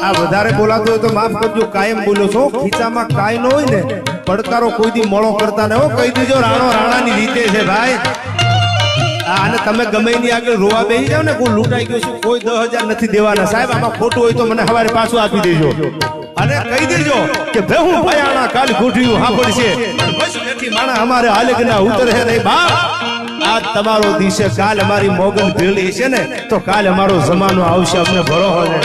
આ વધારે બોલાતો હોય તો માફ કરજો, કાયમ બોલો છો. ખીચામાં કાઈ ન હોય ને પડકારો કોઈ દી મોળો કરતા ને હો. કહી દેજો રાણો રાણાની રીતે છે ભાઈ. અને તમે ગમે એની આગળ રોવા બેસી જાવ ને, કોઈ લૂંટાઈ ગયો છું, કોઈ 10,000 નથી દેવાના સાહેબ, આમાં ખોટું હોય તો મને સવારે પાછું આપી દેજો. અને કહી દેજો કે ભેહું ભયાણા કાલ ગોઠિયું સાંભળશે, બસ બેઠી માણા અમારે હાલગના ઉતરે રે બાપ. આજ તમારો દિવસે, કાલ અમારી મોગલ ભેળી છે ને, તો કાલ અમારો જમાનો આવશે, અમને ભરો હોય.